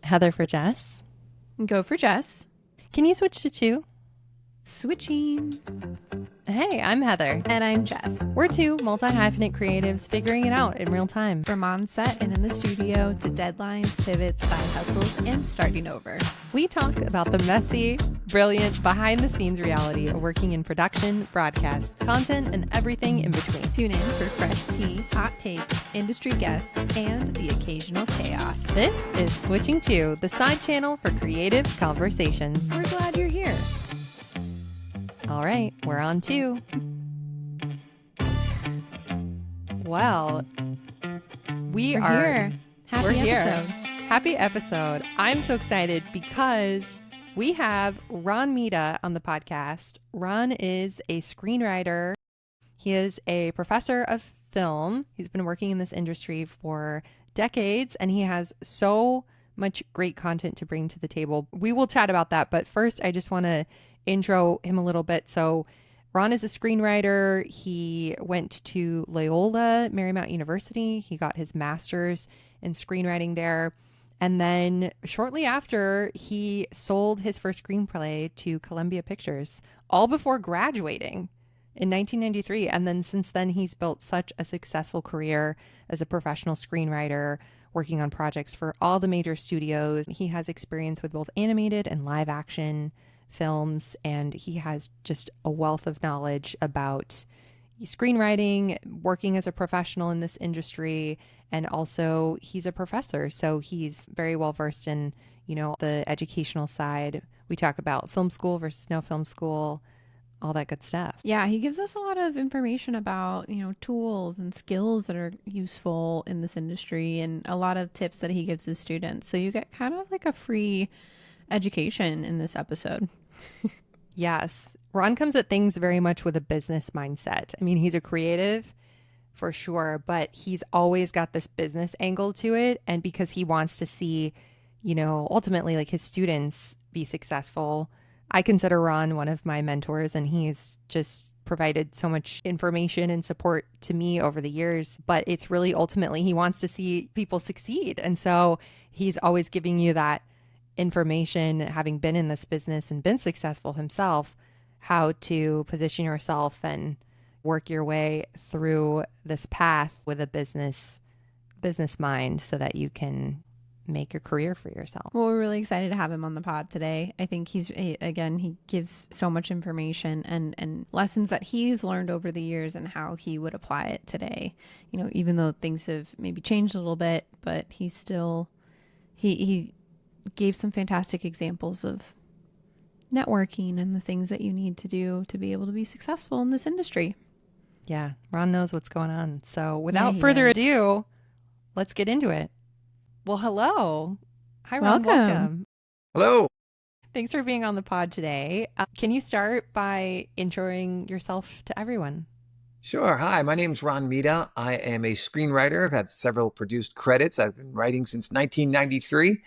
Heather for Jess. Go for Jess. Can you switch to two? Switching. Hey, I'm Heather. And I'm Jess. We're two multi-hyphenate creatives figuring it out in real time. From on set and in the studio to deadlines, pivots, side hustles, and starting over. We talk about the messy, brilliant, behind-the-scenes reality of working in production, broadcast, content, and everything in between. Tune in for fresh tea, hot takes, industry guests, and the occasional chaos. This is Switching To, the side channel for creative conversations. We're glad you're here. All right, we're on two. Well, we're here. Happy episode. Happy episode. I'm so excited because we have Ron Mita on the podcast. Ron is a screenwriter. He is a professor of film. He's been working in this industry for decades, and he has so much great content to bring to the table. We will chat about that, but first I just want to intro him a little bit. So Ron is a screenwriter. He went to Loyola Marymount University. He got his master's in screenwriting there. And then shortly after, he sold his first screenplay to Columbia Pictures, all before graduating in 1993. And then since then, he's built such a successful career as a professional screenwriter, working on projects for all the major studios. He has experience with both animated and live action films, and he has just a wealth of knowledge about screenwriting, working as a professional in this industry, and also he's a professor, so he's very well versed in, the educational side. We talk about film school versus no film school, all that good stuff. Yeah, he gives us a lot of information about, tools and skills that are useful in this industry, and a lot of tips that he gives his students. So you get kind of like a free education in this episode. Yes. Ron comes at things very much with a business mindset. I mean, he's a creative for sure, but he's always got this business angle to it. And because he wants to see, ultimately like his students be successful, I consider Ron one of my mentors, and he's just provided so much information and support to me over the years. But it's really ultimately he wants to see people succeed. And so he's always giving you that information, having been in this business and been successful himself, how to position yourself and work your way through this path with a business mind so that you can make a career for yourself. Well, we're really excited to have him on the pod today. I think he gives so much information and lessons that he's learned over the years and how he would apply it today. Even though things have maybe changed a little bit, but he's still, he gave some fantastic examples of networking and the things that you need to do to be able to be successful in this industry. Yeah, Ron knows what's going on. So without further ado, let's get into it. Well, hello. Hi, Ron. Welcome. Hello. Thanks for being on the pod today. Can you start by introing yourself to everyone? Sure. Hi, my name's Ron Mita. I am a screenwriter. I've had several produced credits. I've been writing since 1993.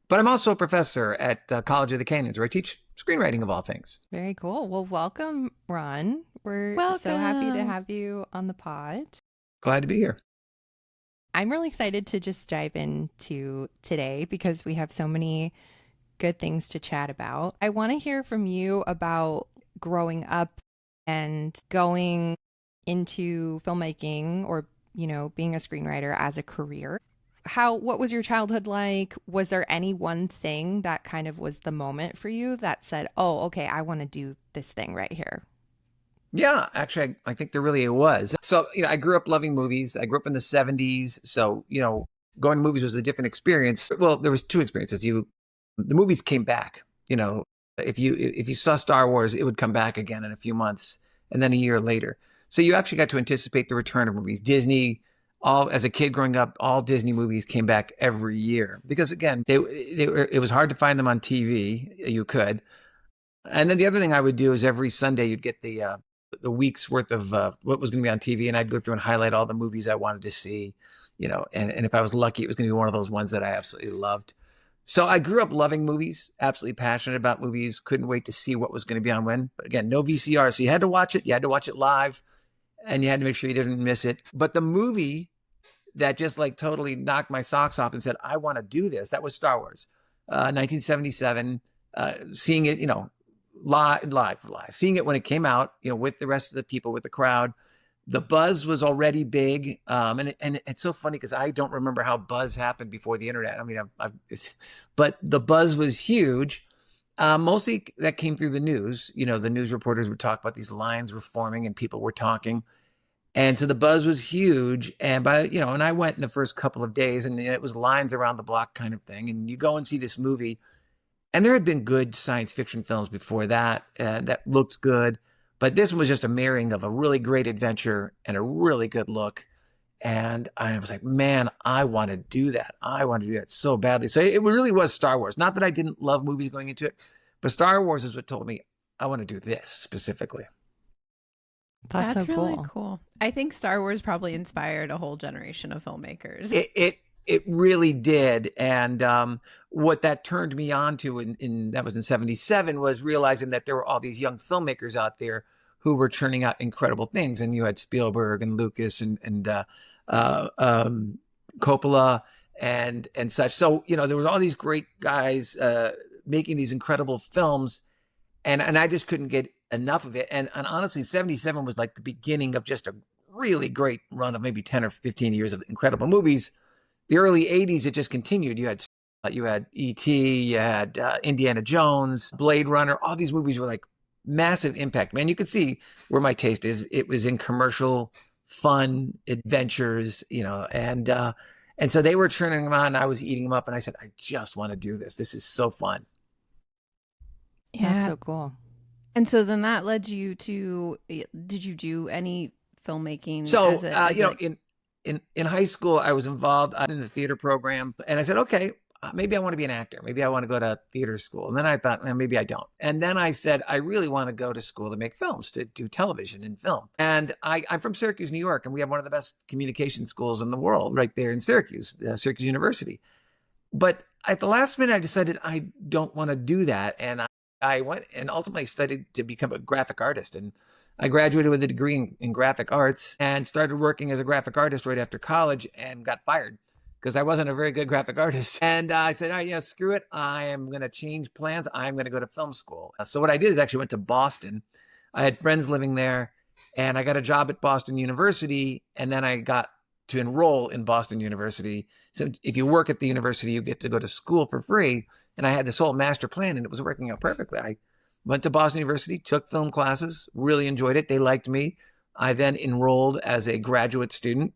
But I'm also a professor at College of the Canyons, where I teach screenwriting of all things. Very cool. Well, welcome, Ron. We're so happy to have you on the pod. Glad to be here. I'm really excited to just dive into today because we have so many good things to chat about. I want to hear from you about growing up and going into filmmaking or, being a screenwriter as a career. What was your childhood like? Was there any one thing that kind of was the moment for you that said, oh, okay, I want to do this thing right here? Yeah, actually, I think there really was. So, I grew up loving movies. I grew up in the 70s. So, going to movies was a different experience. Well, there was two experiences. The movies came back. If you saw Star Wars, it would come back again in a few months and then a year later. So you actually got to anticipate the return of movies. Disney, as a kid growing up, all Disney movies came back every year because, again, it was hard to find them on TV. You could. And then the other thing I would do is every Sunday you'd get the week's worth of what was going to be on TV, and I'd go through and highlight all the movies I wanted to see, and if I was lucky, it was going to be one of those ones that I absolutely loved. So I grew up loving movies, absolutely passionate about movies, couldn't wait to see what was going to be on when. But again, no VCR, so you had to watch it. You had to watch it live, and you had to make sure you didn't miss it. But the movie that just totally knocked my socks off and said, I want to do this, that was Star Wars. 1977, seeing it, live, seeing it when it came out, with the rest of the people, with the crowd. The buzz was already big. And it's so funny because I don't remember how buzz happened before the internet. I mean, but the buzz was huge. Mostly that came through the news. The news reporters would talk about these lines were forming and people were talking. And so the buzz was huge. And and I went in the first couple of days and it was lines around the block kind of thing. And you go and see this movie. And there had been good science fiction films before that that looked good. But this one was just a marrying of a really great adventure and a really good look. And I was like, man, I want to do that. I want to do that so badly. So it really was Star Wars. Not that I didn't love movies going into it, but Star Wars is what told me I want to do this specifically. That's so really cool. cool. I think Star Wars probably inspired a whole generation of filmmakers. It really did. And what that turned me on to that was in 77 was realizing that there were all these young filmmakers out there who were churning out incredible things. And you had Spielberg and Lucas and Coppola and such. So, there was all these great guys making these incredible films. And I just couldn't get enough of it. And honestly, 77 was like the beginning of just a really great run of maybe 10 or 15 years of incredible movies. The early 80s, it just continued. You had E.T., you had Indiana Jones, Blade Runner. All these movies were like massive impact. Man, you could see where my taste is. It was in commercial, fun adventures, and so they were churning them on. And I was eating them up, and I said, I just want to do this. This is so fun. Yeah, that's so cool. And so then that led you to. Did you do any filmmaking? So in high school, I was involved in the theater program, and I said, okay, maybe I want to be an actor. Maybe I want to go to theater school. And then I thought, maybe I don't. And then I said, I really want to go to school to make films, to do television and film. And I'm from Syracuse, New York, and we have one of the best communication schools in the world right there in Syracuse, Syracuse University. But at the last minute, I decided I don't want to do that. And I went and ultimately studied to become a graphic artist. And I graduated with a degree in graphic arts and started working as a graphic artist right after college and got fired because I wasn't a very good graphic artist. And I said, oh, yeah, screw it. I am going to change plans. I'm going to go to film school. So what I did is actually went to Boston. I had friends living there and I got a job at Boston University. And then I got to enroll in Boston University. So if you work at the university, you get to go to school for free. And I had this whole master plan and it was working out perfectly. I went to Boston University, took film classes, really enjoyed it. They liked me. I then enrolled as a graduate student.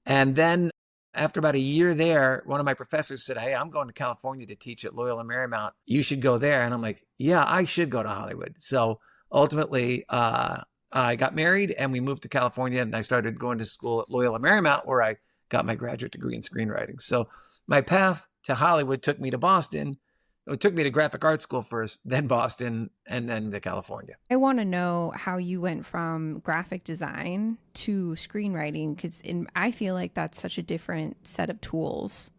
And then after about a year there, one of my professors said, hey, I'm going to California to teach at Loyola Marymount. You should go there. And I'm like, yeah, I should go to Hollywood. So ultimately, I got married and we moved to California and I started going to school at Loyola Marymount where I got my graduate degree in screenwriting. So my path to Hollywood took me to Boston. It took me to graphic art school first, then Boston, and then to California. I want to know how you went from graphic design to screenwriting, because I feel like that's such a different set of tools.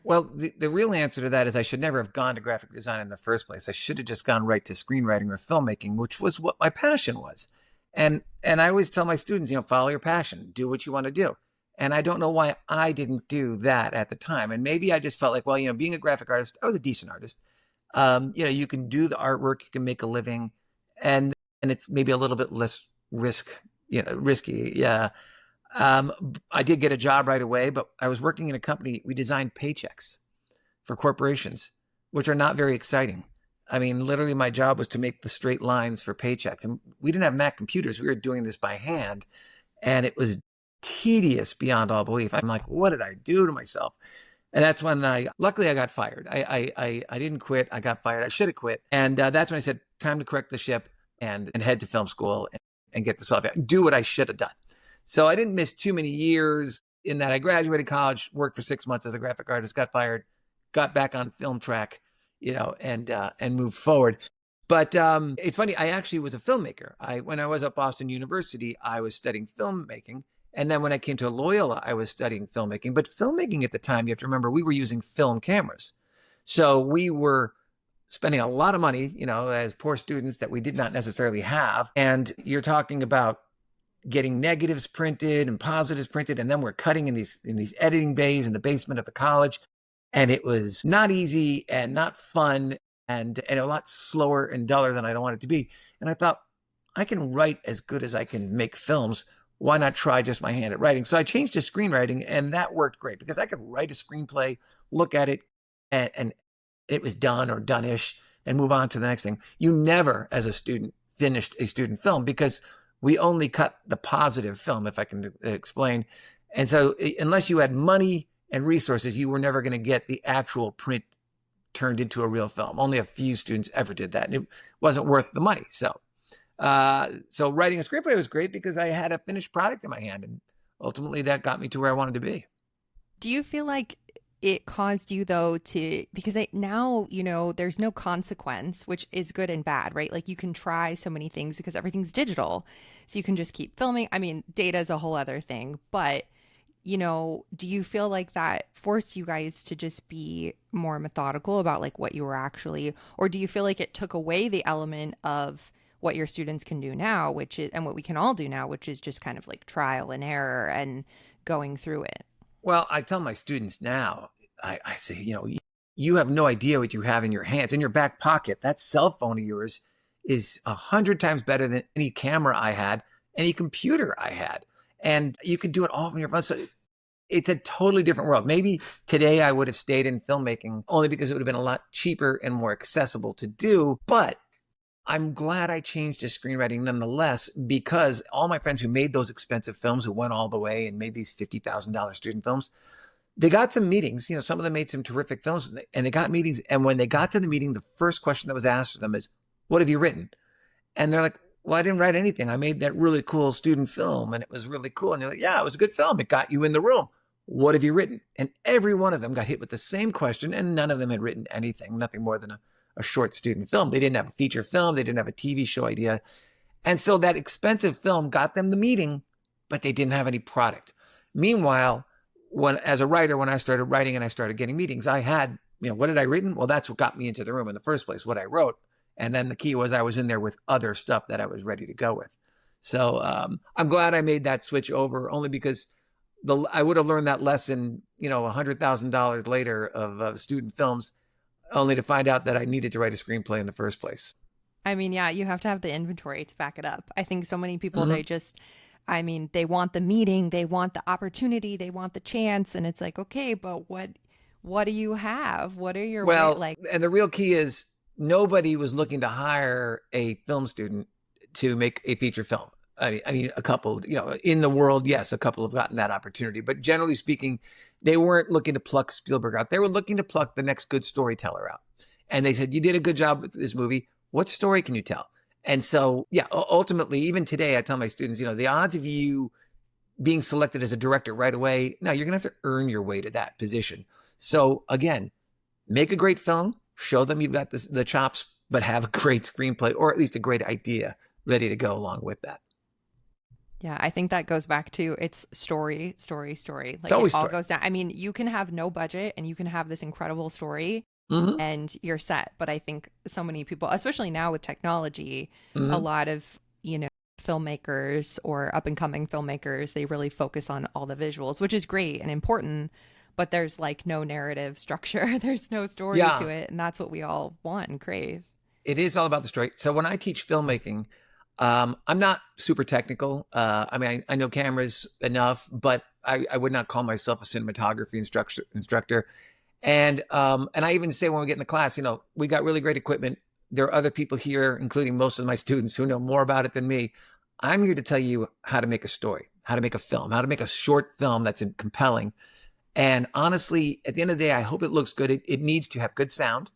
Well, the real answer to that is I should never have gone to graphic design in the first place. I should have just gone right to screenwriting or filmmaking, which was what my passion was. And I always tell my students, follow your passion, do what you want to do. And I don't know why I didn't do that at the time. And maybe I just felt like, well, being a graphic artist, I was a decent artist. You can do the artwork, you can make a living, and it's maybe a little bit less risky. Yeah. I did get a job right away, but I was working in a company. We designed paychecks for corporations, which are not very exciting. I mean, literally my job was to make the straight lines for paychecks, and we didn't have Mac computers. We were doing this by hand, and it was tedious beyond all belief. I'm like, what did I do to myself? And that's when luckily I got fired. I didn't quit. I got fired. I should have quit. And that's when I said, time to correct the ship and head to film school and get this off. Do what I should have done. So I didn't miss too many years in that. I graduated college, worked for 6 months as a graphic artist, got fired, got back on film track, and moved forward. But it's funny. I actually was a filmmaker. When I was at Boston University, I was studying filmmaking. And then when I came to Loyola, I was studying filmmaking. But filmmaking at the time, you have to remember, we were using film cameras. So we were spending a lot of money, as poor students that we did not necessarily have. And you're talking about getting negatives printed and positives printed. And then we're cutting in these editing bays in the basement of the college. And it was not easy and not fun and a lot slower and duller than I want it to be. And I thought, I can write as good as I can make films. Why not try just my hand at writing? So I changed to screenwriting, and that worked great because I could write a screenplay, look at it, and it was done or done-ish, and move on to the next thing. You never, as a student, finished a student film because we only cut the positive film, if I can explain. And so unless you had money and resources, you were never going to get the actual print turned into a real film. Only a few students ever did that, and it wasn't worth the money. So writing a screenplay was great because I had a finished product in my hand, and ultimately that got me to where I wanted to be. Do you feel like it caused you though because now, there's no consequence, which is good and bad, right? Like you can try so many things because everything's digital. So you can just keep filming. I mean, data is a whole other thing, but do you feel like that forced you guys to just be more methodical about like what you were actually, or do you feel like it took away the element of what your students can do now, which is, and what we can all do now, which is just kind of like trial and error and going through it? Well, I tell my students now, I say, you have no idea what you have in your hands, in your back pocket. That cell phone of yours is 100 times better than any camera I had, any computer I had. And you can do it all from your phone. So it's a totally different world. Maybe today I would have stayed in filmmaking only because it would have been a lot cheaper and more accessible to do. But I'm glad I changed to screenwriting nonetheless, because all my friends who made those expensive films, who went all the way and made these $50,000 student films, they got some meetings. Some of them made some terrific films, and they got meetings. And when they got to the meeting, the first question that was asked of them is, what have you written? And they're like, well, I didn't write anything. I made that really cool student film, and it was really cool. And they're like, yeah, it was a good film. It got you in the room. What have you written? And every one of them got hit with the same question, and none of them had written anything, nothing more than a short student film. They didn't have a feature film. They didn't have a TV show idea. And so that expensive film got them the meeting, but they didn't have any product. Meanwhile, as a writer, when I started writing and I started getting meetings, I had, what had I written? Well, that's what got me into the room in the first place, what I wrote. And then the key was I was in there with other stuff that I was ready to go with. So I'm glad I made that switch over, only because I would have learned that lesson, $100,000 later of student films, only to find out that I needed to write a screenplay in the first place. I mean, yeah, you have to have the inventory to back it up. I think so many people, they want the meeting, they want the opportunity, they want the chance. And it's like, okay, but what do you have? What are your, and the real key is nobody was looking to hire a film student to make a feature film. I mean, a couple, in the world, yes, a couple have gotten that opportunity. But generally speaking, they weren't looking to pluck Spielberg out. They were looking to pluck the next good storyteller out. And they said, you did a good job with this movie. What story can you tell? And so, yeah, ultimately, even today, I tell my students, the odds of you being selected as a director right away, no, you're going to have to earn your way to that position. So again, make a great film, show them you've got the chops, but have a great screenplay, or at least a great idea ready to go along with that. Yeah, I think that goes back to it's story. Like it's always it all story. goes down. I mean, you can have no budget and you can have this incredible story and you're set. But I think so many people, especially now with technology, a lot of, filmmakers or up and coming filmmakers, they really focus on all the visuals, which is great and important. But there's like no narrative structure. There's no story to it. And that's what we all want and crave. It is all about the story. So when I teach filmmaking, I'm not super technical. I mean, I know cameras enough, but I would not call myself a cinematography instructor. And I even say when we get in the class, we got really great equipment. There are other people here, including most of my students, who know more about it than me. I'm here to tell you how to make a story, how to make a film, how to make a short film that's compelling. And honestly, at the end of the day, I hope it looks good. It needs to have good sound.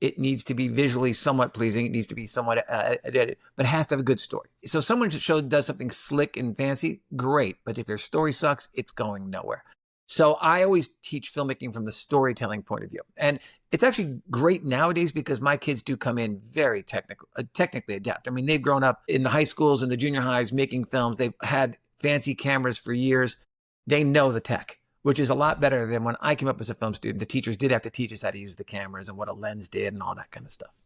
It needs to be visually somewhat pleasing. It needs to be somewhat edited, but it has to have a good story. So someone does something slick and fancy, great. But if their story sucks, it's going nowhere. So I always teach filmmaking from the storytelling point of view. And it's actually great nowadays because my kids do come in very technically adept. I mean, they've grown up in the high schools and the junior highs making films. They've had fancy cameras for years. They know the tech, which is a lot better than when I came up as a film student. The teachers did have to teach us how to use the cameras and what a lens did and all that kind of stuff.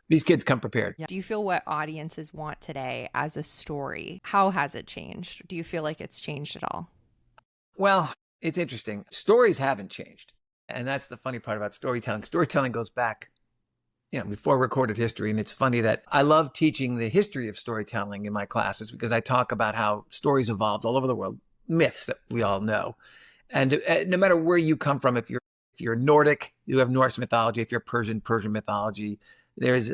These kids come prepared. Yeah. Do you feel what audiences want today as a story? How has it changed? Do you feel like it's changed at all? Well, it's interesting. Stories haven't changed. And that's the funny part about storytelling. Storytelling goes back, before recorded history. And it's funny that I love teaching the history of storytelling in my classes because I talk about how stories evolved all over the world, myths that we all know. And no matter where you come from, if you're Nordic, you have Norse mythology. If you're Persian mythology. There's,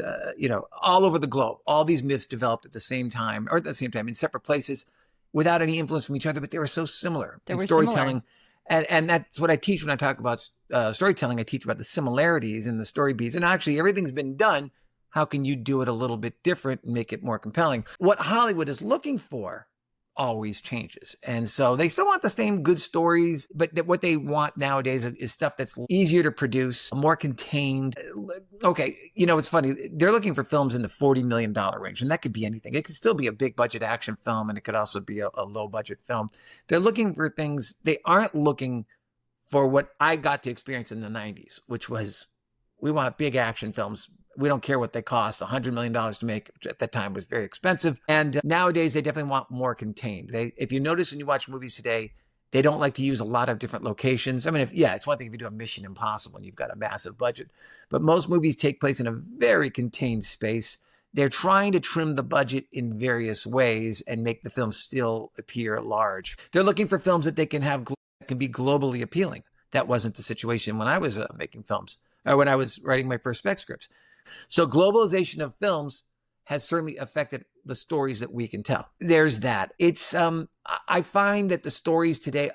all over the globe, all these myths developed at the same time in separate places without any influence from each other, but they were so similar. They were storytelling. And that's what I teach when I talk about storytelling. I teach about the similarities in the story beats. And actually, everything's been done. How can you do it a little bit different and make it more compelling? What Hollywood is looking for always changes. And so they still want the same good stories, but what they want nowadays is stuff that's easier to produce, more contained. Okay, it's funny. They're looking for films in the $40 million range, and that could be anything. It could still be a big budget action film, and it could also be a low budget film. They're looking for things. They aren't looking for what I got to experience in the 90s, which was we want big action films. We don't care what they cost. $100 million to make, which at that time was very expensive. And nowadays, they definitely want more contained. If you notice when you watch movies today, they don't like to use a lot of different locations. I mean, it's one thing if you do a Mission Impossible and you've got a massive budget. But most movies take place in a very contained space. They're trying to trim the budget in various ways and make the film still appear large. They're looking for films that they can have that can be globally appealing. That wasn't the situation when I was making films or when I was writing my first spec scripts. So globalization of films has certainly affected the stories that we can tell. There's that. It's I find that the stories today,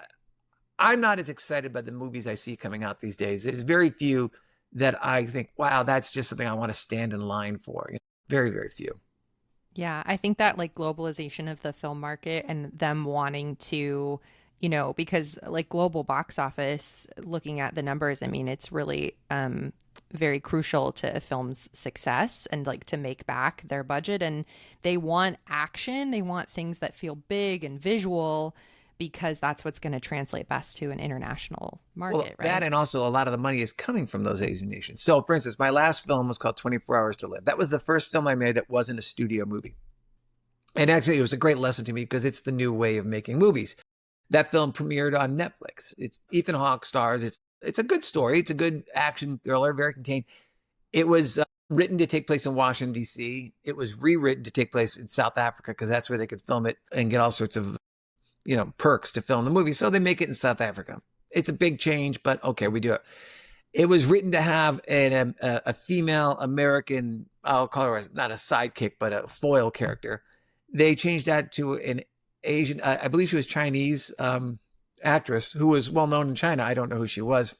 I'm not as excited by the movies I see coming out these days. There's very few that I think, wow, that's just something I want to stand in line for. Very, very few. Yeah, I think that like globalization of the film market and them wanting to, because like global box office, looking at the numbers, I mean, it's really very crucial to a film's success and like to make back their budget. And they want action. They want things that feel big and visual because that's what's going to translate best to an international market, right? That and also a lot of the money is coming from those Asian nations. So for instance, my last film was called 24 Hours to Live. That was the first film I made that wasn't a studio movie. And actually it was a great lesson to me because it's the new way of making movies. That film premiered on Netflix. It's Ethan Hawke stars. It's a good story. It's a good action thriller, very contained. It was written to take place in Washington, D.C. It was rewritten to take place in South Africa because that's where they could film it and get all sorts of, perks to film the movie. So they make it in South Africa. It's a big change, but okay, we do it. It was written to have a female American, I'll call her not a sidekick, but a foil character. They changed that to an Asian, I believe she was Chinese actress who was well known in China. I don't know who she was.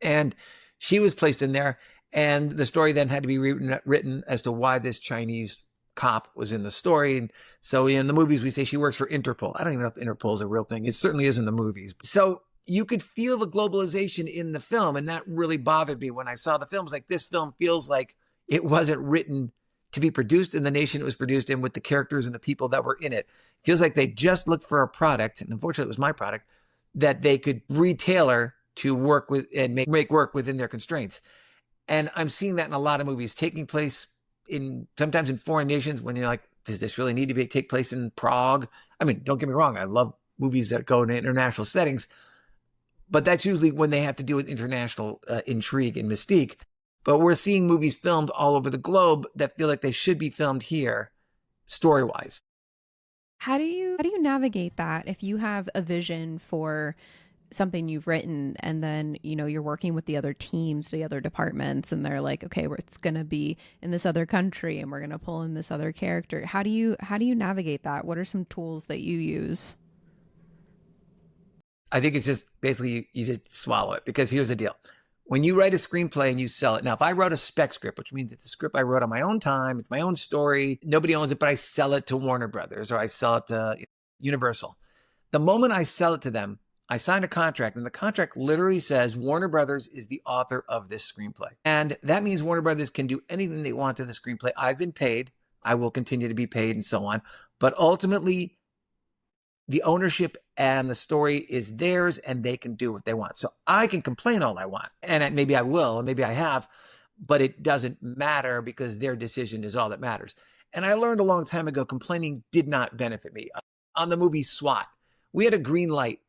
And she was placed in there. And the story then had to be written as to why this Chinese cop was in the story. And so in the movies, we say she works for Interpol. I don't even know if Interpol is a real thing. It certainly is in the movies. So you could feel the globalization in the film. And that really bothered me when I saw the film. It was like, this film feels like it wasn't written to be produced in the nation it was produced in with the characters and the people that were in it. It feels like they just looked for a product, and unfortunately it was my product, that they could retailer to work with and make work within their constraints. And I'm seeing that in a lot of movies taking place sometimes in foreign nations when you're like, does this really need to take place in Prague? I mean, don't get me wrong. I love movies that go into international settings, but that's usually when they have to do with international intrigue and mystique. But we're seeing movies filmed all over the globe that feel like they should be filmed here, story-wise. How do you navigate that if you have a vision for something you've written and then, you're working with the other teams, the other departments, and they're like, okay, it's going to be in this other country and we're going to pull in this other character. How do you navigate that? What are some tools that you use? I think it's just basically you just swallow it, because here's the deal. When you write a screenplay and you sell it, now if I wrote a spec script, which means it's a script I wrote on my own time, it's my own story, nobody owns it, but I sell it to Warner Brothers or I sell it to Universal. The moment I sell it to them, I sign a contract, and the contract literally says Warner Brothers is the author of this screenplay. And that means Warner Brothers can do anything they want to the screenplay. I've been paid. I will continue to be paid and so on. But ultimately, the ownership and the story is theirs, and they can do what they want. So I can complain all I want, and maybe I will, and maybe I have, but it doesn't matter because their decision is all that matters. And I learned a long time ago, complaining did not benefit me. On the movie SWAT, we had a green light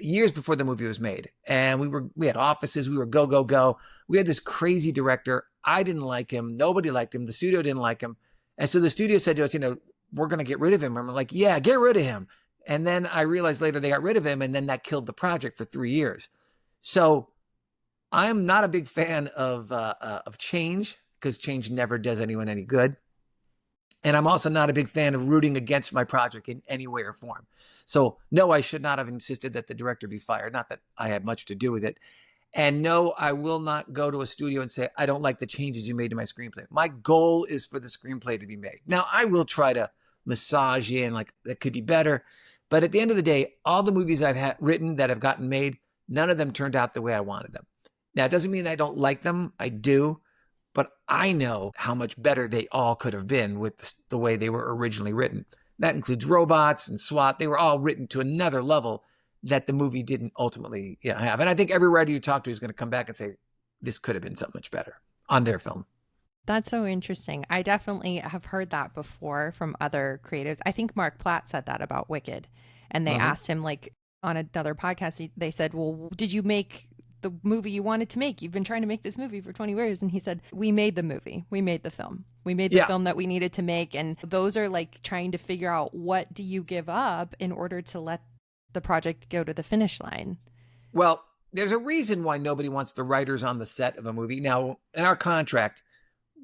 years before the movie was made. And we had offices, we were go, go, go. We had this crazy director. I didn't like him. Nobody liked him. The studio didn't like him. And so the studio said to us, we're going to get rid of him. And I'm like, yeah, get rid of him. And then I realized later they got rid of him, and then that killed the project for 3 years. So I'm not a big fan of change, because change never does anyone any good. And I'm also not a big fan of rooting against my project in any way or form. So no, I should not have insisted that the director be fired. Not that I had much to do with it. And no, I will not go to a studio and say, I don't like the changes you made to my screenplay. My goal is for the screenplay to be made. Now, I will try to massage in, like, that could be better. But at the end of the day, all the movies I've written that have gotten made, none of them turned out the way I wanted them. Now, it doesn't mean I don't like them. I do. But I know how much better they all could have been with the way they were originally written. That includes robots and SWAT. They were all written to another level that the movie didn't ultimately have. And I think every writer you talk to is going to come back and say, this could have been something much better on their film. That's so interesting. I definitely have heard that before from other creatives. I think Mark Platt said that about Wicked. And they asked him, like, on another podcast, they said, well, did you make the movie you wanted to make? You've been trying to make this movie for 20 years. And he said, we made the movie. We made the film. We made the film that we needed to make. And those are like trying to figure out, what do you give up in order to let the project go to the finish line? Well, there's a reason why nobody wants the writers on the set of a movie. Now, in our contract,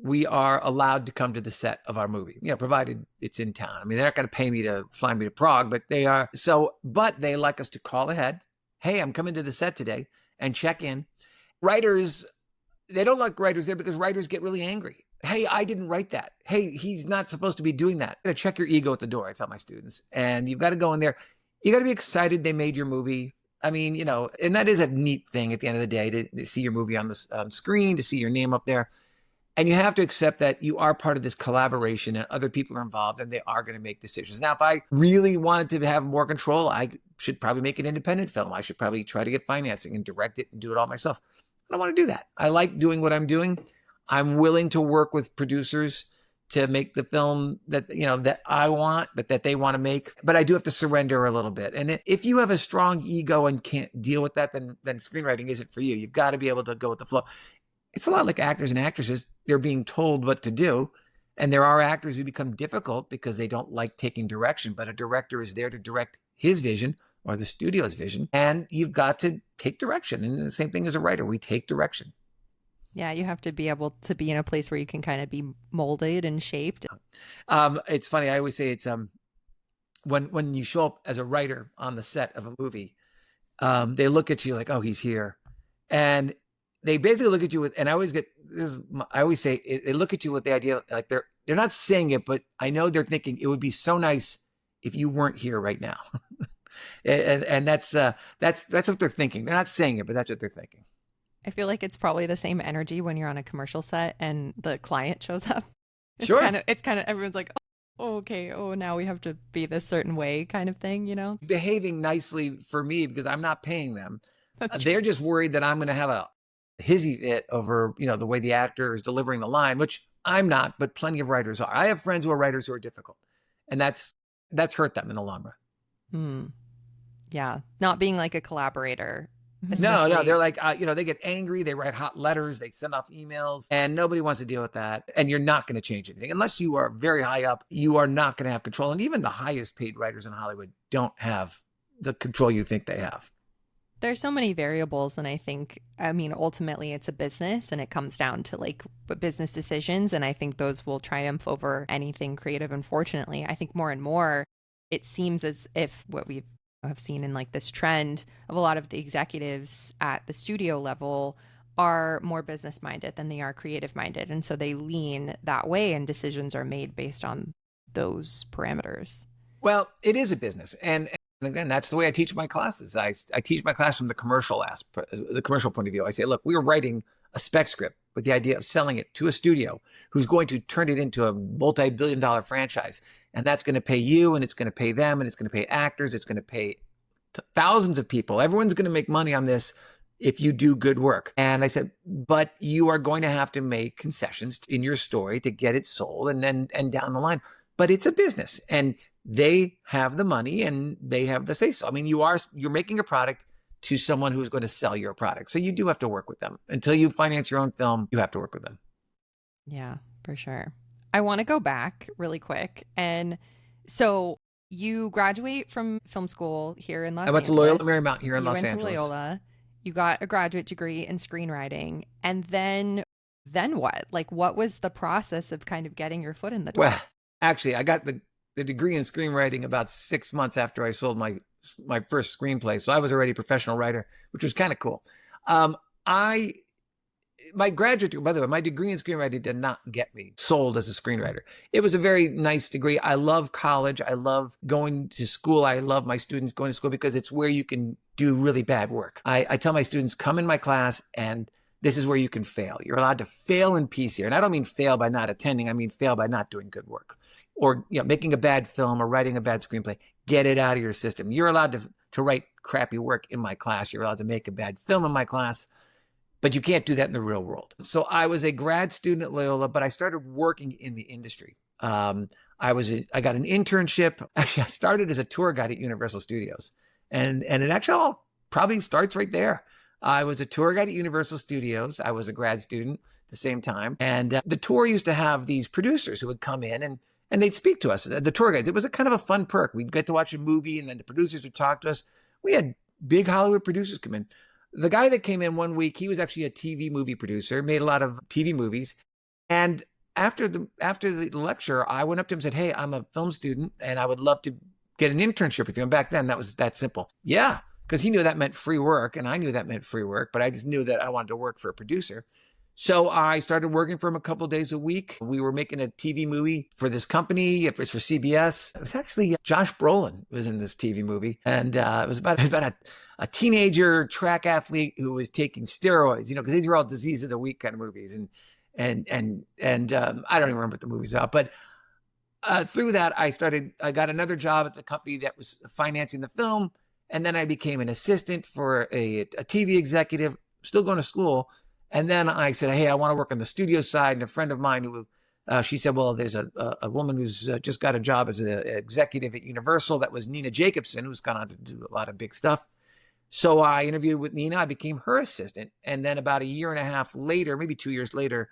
we are allowed to come to the set of our movie, provided it's in town. I mean, they're not going to pay me to fly me to Prague, but they are. But they like us to call ahead. Hey, I'm coming to the set today, and check in. Writers, they don't like writers there because writers get really angry. Hey, I didn't write that. Hey, he's not supposed to be doing that. You got to check your ego at the door, I tell my students. And you've got to go in there. You got to be excited they made your movie. I mean, and that is a neat thing at the end of the day, to see your movie on the screen, to see your name up there. And you have to accept that you are part of this collaboration and other people are involved and they are going to make decisions. Now, if I really wanted to have more control, I should probably make an independent film. I should probably try to get financing and direct it and do it all myself. I don't want to do that. I like doing what I'm doing. I'm willing to work with producers to make the film that, that I want, but that they want to make. But I do have to surrender a little bit. And if you have a strong ego and can't deal with that, then screenwriting isn't for you. You've got to be able to go with the flow. It's a lot like actors and actresses. They're being told what to do. And there are actors who become difficult because they don't like taking direction. But a director is there to direct his vision or the studio's vision. And you've got to take direction. And the same thing as a writer. We take direction. Yeah, you have to be able to be in a place where you can kind of be molded and shaped. It's funny. I always say it's when you show up as a writer on the set of a movie, they look at you like, oh, he's here. And they basically look at you with, and I always say, they look at you with the idea, like they're not saying it, but I know they're thinking it would be so nice if you weren't here right now. and that's what they're thinking. They're not saying it, but that's what they're thinking. I feel like it's probably the same energy when you're on a commercial set and the client shows up. Sure. It's kind of everyone's like, oh, okay, oh, now we have to be this certain way kind of thing, Behaving nicely for me because I'm not paying them. They're just worried that I'm going to have a hissy fit over, the way the actor is delivering the line, which I'm not, but plenty of writers are. I have friends who are writers who are difficult, and that's hurt them in the long run. Yeah. Not being like a collaborator. No, they're like, they get angry. They write hot letters. They send off emails and nobody wants to deal with that. And you're not going to change anything unless you are very high up. You are not going to have control. And even the highest paid writers in Hollywood don't have the control you think they have. There's so many variables. And ultimately it's a business and it comes down to like business decisions. And I think those will triumph over anything creative. Unfortunately, I think more and more it seems as if what we've have seen in like this trend of a lot of the executives at the studio level are more business minded than they are creative minded. And so they lean that way and decisions are made based on those parameters. Well, it is a business. And again, that's the way I teach my classes. I teach my class from the commercial point of view. I say, look, we're writing a spec script with the idea of selling it to a studio who's going to turn it into a multi-billion-dollar franchise. And that's going to pay you, and it's going to pay them, and it's going to pay actors. It's going to pay thousands of people. Everyone's going to make money on this if you do good work. And I said, but you are going to have to make concessions in your story to get it sold and down the line. But it's a business. And they have the money and they have the say so. I mean, you're making a product to someone who's going to sell your product. So you do have to work with them. Until you finance your own film, you have to work with them. Yeah, for sure. I want to go back really quick. And so you graduate from film school here in Los Angeles. I went to Loyola Marymount here in Los You went Angeles. to Loyola. You got a graduate degree in screenwriting. And then what? Like, what was the process of kind of getting your foot in the door? Well, actually, I got the degree in screenwriting about 6 months after I sold my first screenplay. So I was already a professional writer, which was kind of cool. My graduate degree, by the way, my degree in screenwriting did not get me sold as a screenwriter. It was a very nice degree. I love college. I love going to school. I love my students going to school because it's where you can do really bad work. I tell my students, come in my class and this is where you can fail. You're allowed to fail in peace here. And I don't mean fail by not attending. I mean fail by not doing good work or making a bad film or writing a bad screenplay. Get it out of your system. You're allowed to write crappy work in my class. You're allowed to make a bad film in my class. But you can't do that in the real world. So I was a grad student at Loyola, but I started working in the industry. I got an internship. Actually, I started as a tour guide at Universal Studios. And it actually all probably starts right there. I was a tour guide at Universal Studios. I was a grad student at the same time. And the tour used to have these producers who would come in and they'd speak to us, the tour guides. It was a kind of a fun perk. We'd get to watch a movie and then the producers would talk to us. We had big Hollywood producers come in. The guy that came in one week, he was actually a TV movie producer, made a lot of TV movies. And after the lecture, I went up to him and said, hey, I'm a film student and I would love to get an internship with you. And back then that was that simple. Yeah, because he knew that meant free work and I knew that meant free work, but I just knew that I wanted to work for a producer. So I started working for him a couple of days a week. We were making a TV movie for this company. It was for CBS. It was actually Josh Brolin was in this TV movie. And it was about a teenager track athlete who was taking steroids, because these are all disease of the week kind of movies. And I don't even remember what the movie's about. But through that, I got another job at the company that was financing the film. And then I became an assistant for a TV executive, still going to school. And then I said, hey, I want to work on the studio side. And a friend of mine she said, well, there's a woman who's just got a job as an executive at Universal. That was Nina Jacobson, who's gone on to do a lot of big stuff. So I interviewed with Nina. I became her assistant. And then about a year and a half later, maybe 2 years later,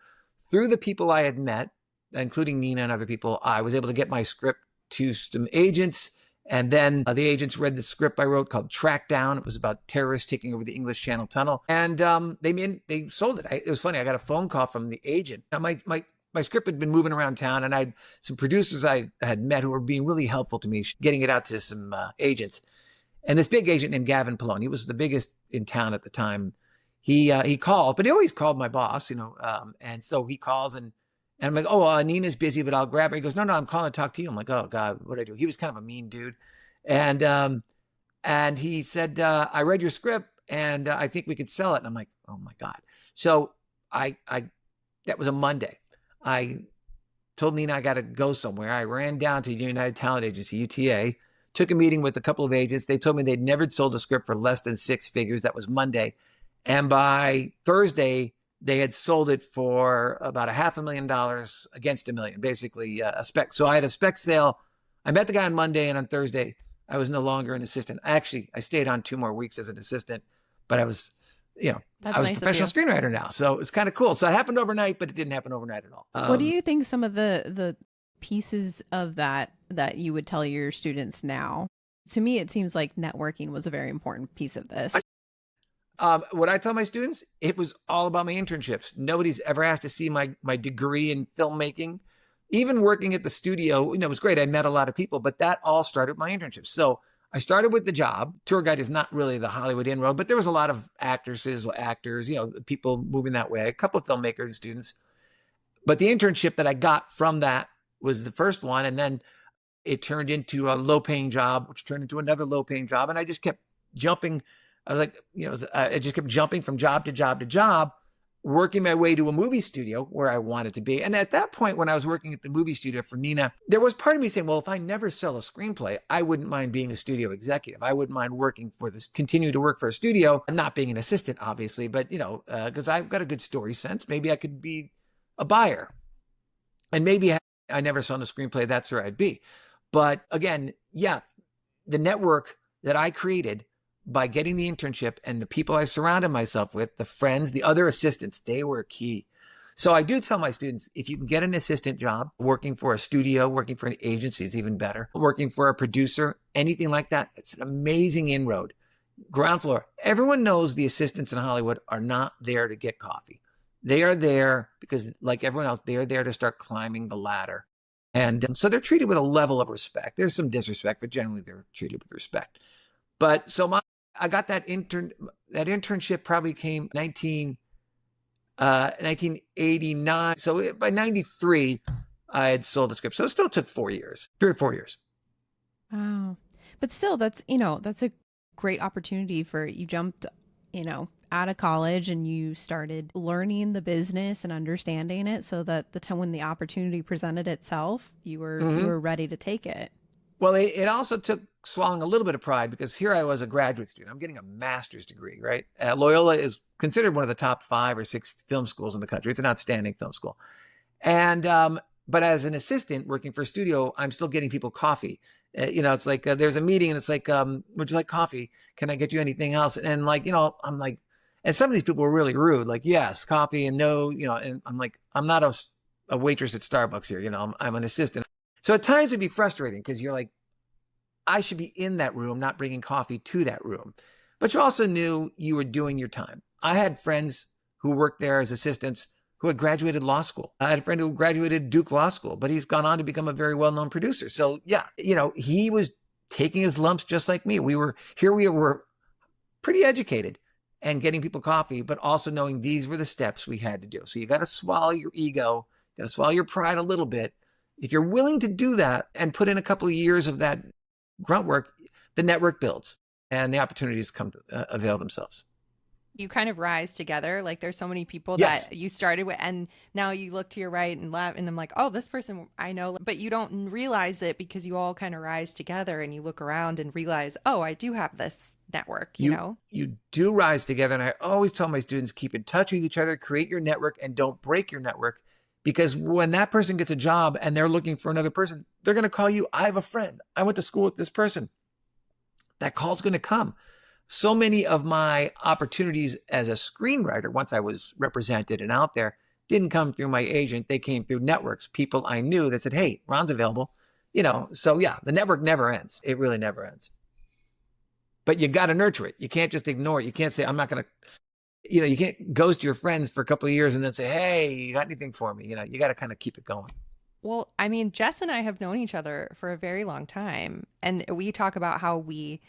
through the people I had met, including Nina and other people, I was able to get my script to some agents. And then the agents read the script I wrote called Track Down. It was about terrorists taking over the English Channel Tunnel. And they sold it. It was funny. I got a phone call from the agent. Now, my script had been moving around town, and I had some producers I had met who were being really helpful to me, getting it out to some agents. And this big agent named Gavin Pallone, he was the biggest in town at the time. He called, but he always called my boss, and so he calls and I'm like, oh, Nina's busy, but I'll grab her. He goes, no, I'm calling to talk to you. I'm like, oh God, what'd I do? He was kind of a mean dude. And he said, I read your script and I think we could sell it. And I'm like, oh my God. So that was a Monday. I told Nina I got to go somewhere. I ran down to United Talent Agency, UTA, took a meeting with a couple of agents. They told me they'd never sold a script for less than six figures. That was Monday. And by Thursday, they had sold it for about $500,000 against $1 million, basically a spec. So I had a spec sale. I met the guy on Monday, and on Thursday, I was no longer an assistant. Actually, I stayed on 2 more weeks as an assistant, but I was, I was a professional screenwriter now. So it's kind of cool. So it happened overnight, but it didn't happen overnight at all. What do you think some of the pieces of that you would tell your students now? To me, it seems like networking was a very important piece of this. What I tell my students, it was all about my internships. Nobody's ever asked to see my degree in filmmaking. Even working at the studio, it was great. I met a lot of people, but that all started with my internships. So I started with the job. Tour guide is not really the Hollywood inroad, but there was a lot of actors, people moving that way, a couple of filmmakers and students. But the internship that I got from that was the first one. And then it turned into a low-paying job, which turned into another low-paying job. And I just kept jumping. I was like, I just kept jumping from job to job to job, working my way to a movie studio where I wanted to be. And at that point, when I was working at the movie studio for Nina, there was part of me saying, well, if I never sell a screenplay, I wouldn't mind being a studio executive. I wouldn't mind continue to work for a studio, not being an assistant, obviously, but, because I've got a good story sense. Maybe I could be a buyer. And maybe I never saw a screenplay, that's where I'd be. But again, yeah, the network that I created by getting the internship and the people I surrounded myself with, the friends, the other assistants, they were key. So I do tell my students, if you can get an assistant job, working for a studio, working for an agency is even better, working for a producer, anything like that, it's an amazing inroad. Ground floor. Everyone knows the assistants in Hollywood are not there to get coffee. They are there because, like everyone else, they are there to start climbing the ladder. And so they're treated with a level of respect. There's some disrespect, but generally they're treated with respect. But so I got that internship probably came 1989. So by 93, I had sold a script. So it still took 4 years, 3 or 4 years. Wow. But still, that's a great opportunity for you jumped, out of college and you started learning the business and understanding it so that the time when the opportunity presented itself, you were ready to take it. Well, it also took swallowing a little bit of pride because here I was a graduate student. I'm getting a master's degree, right? Loyola is considered one of the top 5 or 6 film schools in the country. It's an outstanding film school. And, but as an assistant working for a studio, I'm still getting people coffee. It's like there's a meeting and it's like, would you like coffee? Can I get you anything else? And like, I'm like, and some of these people were really rude, like, yes, coffee and no, and I'm like, I'm not a waitress at Starbucks here. I'm an assistant. So at times it'd be frustrating because you're like, I should be in that room, not bringing coffee to that room. But you also knew you were doing your time. I had friends who worked there as assistants who had graduated law school. I had a friend who graduated Duke Law School, but he's gone on to become a very well-known producer. So yeah, he was taking his lumps just like me. We were pretty educated and getting people coffee, but also knowing these were the steps we had to do. So you got to swallow your ego, you got to swallow your pride a little bit. If you're willing to do that and put in a couple of years of that grunt work, the network builds and the opportunities come to avail themselves. You kind of rise together. Like there's so many people Yes. that you started with and now you look to your right and left and I'm like, oh, this person I know, but you don't realize it because you all kind of rise together and you look around and realize, oh, I do have this network, you know? You do rise together. And I always tell my students, keep in touch with each other, create your network and don't break your network. Because when that person gets a job and they're looking for another person, they're going to call you. I have a friend. I went to school with this person. That call's going to come. So many of my opportunities as a screenwriter, once I was represented and out there, didn't come through my agent. They came through networks, people I knew that said, hey, Ron's available. So yeah, the network never ends. It really never ends. But you got to nurture it. You can't just ignore it. You can't say, I'm not going to, you can't ghost your friends for a couple of years and then say, hey, you got anything for me? You got to kind of keep it going. Well, I mean, Jess and I have known each other for a very long time. And we talk about how we,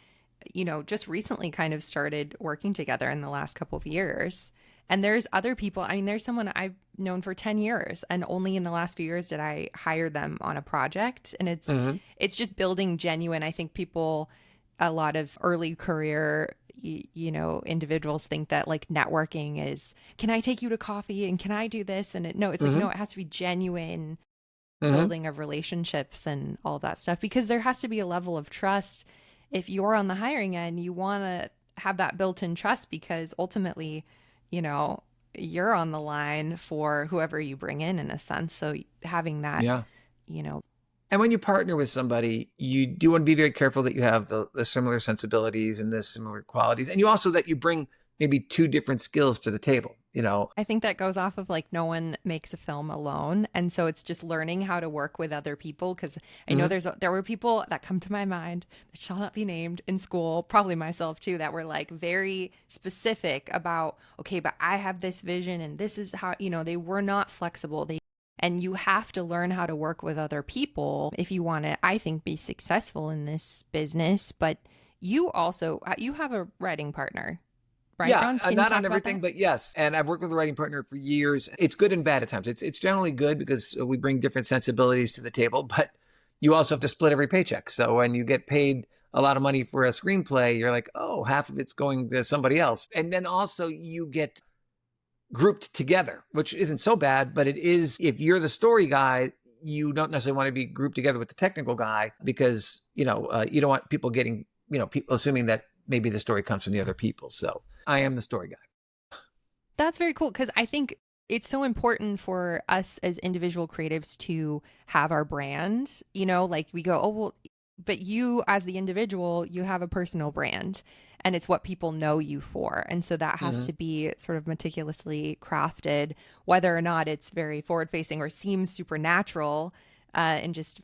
just recently kind of started working together in the last couple of years. And there's other people, I mean, there's someone I've known for 10 years and only in the last few years did I hire them on a project. And it's just building genuine, I think a lot of early career individuals think that like networking is, can I take you to coffee and can I do this? And it's like, no, it has to be genuine building of relationships and all that stuff, because there has to be a level of trust. If you're on the hiring end, you want to have that built-in trust because ultimately, you're on the line for whoever you bring in a sense. So having that, And when you partner with somebody, you do want to be very careful that you have the similar sensibilities and the similar qualities. And you also that you bring maybe 2 different skills to the table, I think that goes off of like no one makes a film alone. And so it's just learning how to work with other people. Because I know there were people that come to my mind that shall not be named in school, probably myself too, that were like very specific about, okay, but I have this vision and this is how, they were not flexible. And you have to learn how to work with other people if you want to, I think, be successful in this business. But you have a writing partner, right? Yeah, Ron? not on everything, but yes. And I've worked with a writing partner for years. It's good and bad at times. It's generally good because we bring different sensibilities to the table, but you also have to split every paycheck. So when you get paid a lot of money for a screenplay, you're like, oh, half of it's going to somebody else. And then also you get grouped together, which isn't so bad, but it is, if you're the story guy, you don't necessarily want to be grouped together with the technical guy because, you don't want people getting, people assuming that maybe the story comes from the other people. So I am the story guy. That's very cool because I think it's so important for us as individual creatives to have our brand, like we go, oh, well, but you as the individual, you have a personal brand and it's what people know you for. And so that has to be sort of meticulously crafted, whether or not it's very forward facing or seems supernatural. And just,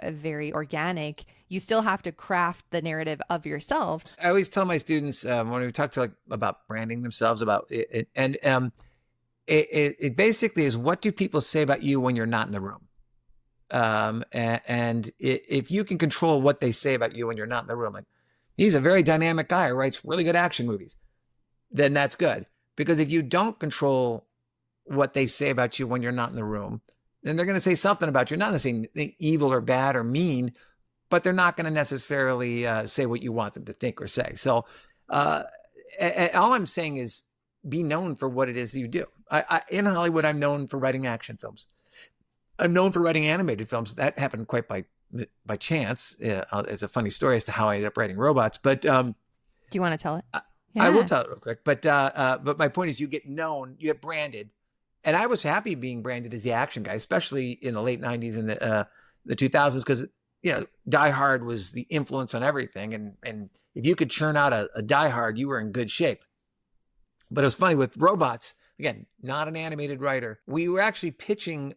very organic, you still have to craft the narrative of yourselves. I always tell my students when we talk to about branding themselves about it, and it basically is, what do people say about you when you're not in the room? If you can control what they say about you when you're not in the room, like, he's a very dynamic guy who writes really good action movies, then that's good. Because if you don't control what they say about you when you're not in the room, then they're going to say something about you, not necessarily evil or bad or mean, but they're not going to necessarily say what you want them to think or say. So all I'm saying is be known for what it is you do. In Hollywood, I'm known for writing action films. I'm known for writing animated films. That happened quite by chance. It's a funny story as to how I ended up writing robots. But do you want to tell it? I will tell it real quick. But my point is, you get known, you get branded. And I was happy being branded as the action guy, especially in the late 90s and the 2000s, because Die Hard was the influence on everything. And if you could churn out a Die Hard, you were in good shape. But it was funny with robots, again, not an animated writer. We were actually pitching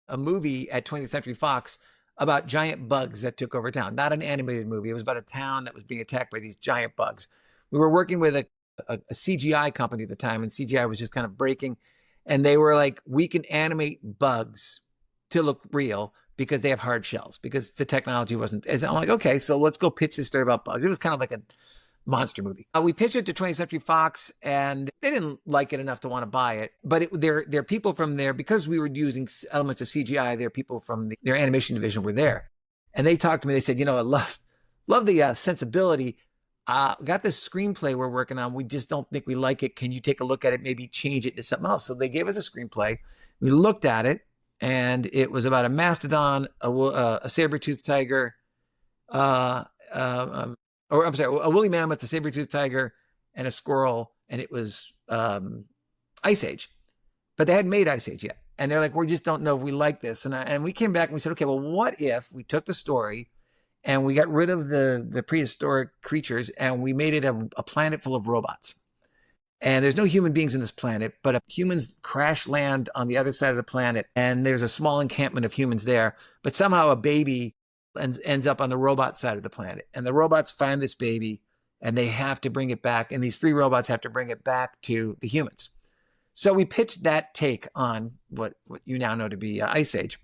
a movie at 20th Century Fox about giant bugs that took over town. Not an animated movie. It was about a town that was being attacked by these giant bugs. We were working with a CGI company at the time, and CGI was just kind of breaking. And they were like, we can animate bugs to look real because they have hard shells, because the technology wasn't. I'm like, okay, so let's go pitch this story about bugs. It was kind of like a monster movie. We pitched it to 20th Century Fox, and they didn't like it enough to want to buy it. But there are people from there, because we were using elements of CGI. There are people from their animation division were there, and they talked to me. They said, I love the sensibility. Got this screenplay we're working on. We just don't think we like it. Can you take a look at it? Maybe change it to something else. So they gave us a screenplay. We looked at it, and it was about a mastodon, a saber-toothed tiger, a woolly mammoth, a saber-toothed tiger, and a squirrel. And it was Ice Age. But they hadn't made Ice Age yet. And they're like, we just don't know if we like this. And we came back and we said, okay, well, what if we took the story and we got rid of the prehistoric creatures and we made it a planet full of robots? And there's no human beings in this planet, but humans crash land on the other side of the planet. And there's a small encampment of humans there. But somehow a baby ends up on the robot side of the planet. And the robots find this baby and they have to bring it back. And these 3 robots have to bring it back to the humans. So we pitched that take on what you now know to be Ice Age.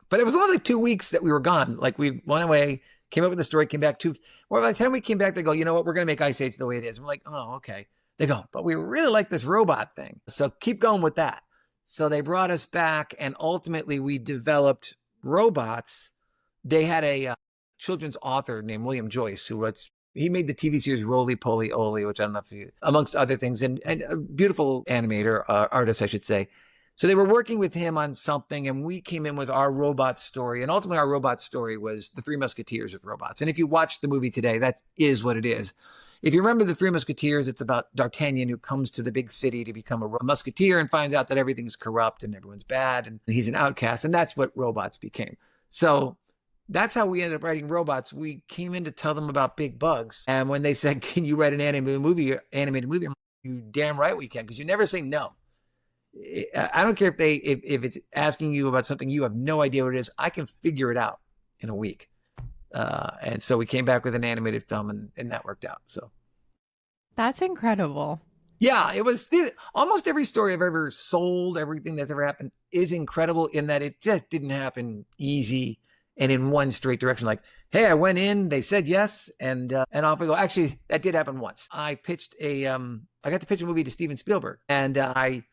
But it was only 2 weeks that we were gone. Like, we went away, came up with the story, came back by the time we came back, they go, you know what, we're going to make Ice Age the way it is. We're like, oh, okay. They go, but we really like this robot thing. So keep going with that. So they brought us back, and ultimately we developed robots. They had a children's author named William Joyce, he made the TV series Roly Poly Oly, which I don't know if you, amongst other things, and a beautiful animator, artist, I should say. So they were working with him on something, and we came in with our robot story. And ultimately our robot story was the Three Musketeers with robots. And if you watch the movie today, that is what it is. If you remember the Three Musketeers, it's about D'Artagnan, who comes to the big city to become a musketeer and finds out that everything's corrupt and everyone's bad and he's an outcast. And that's what robots became. So that's how we ended up writing robots. We came in to tell them about big bugs. And when they said, can you write an animated movie? I'm like, you damn right we can, because you never say no. I don't care if it's asking you about something you have no idea what it is. I can figure it out in a week. And so we came back with an animated film, and that worked out. So that's incredible. Yeah, almost every story I've ever sold, everything that's ever happened is incredible in that it just didn't happen easy and in one straight direction. Like, hey, I went in, they said yes, and off we go. Actually, that did happen once. I got to pitch a movie to Steven Spielberg, and we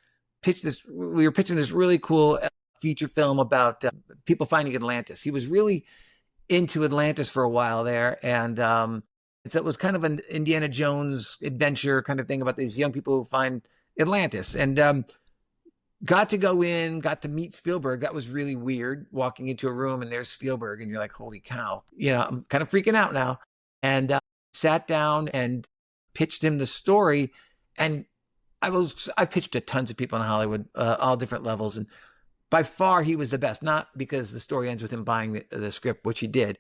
were pitching this really cool feature film about people finding Atlantis. He was really into Atlantis for a while there, and so it was kind of an Indiana Jones adventure kind of thing about these young people who find Atlantis, and got to go in, got to meet Spielberg. That was really weird, walking into a room and there's Spielberg, and you're like, holy cow, I'm kind of freaking out now. And sat down and pitched him the story, and I pitched to tons of people in Hollywood, all different levels. And by far he was the best, not because the story ends with him buying the script, which he did.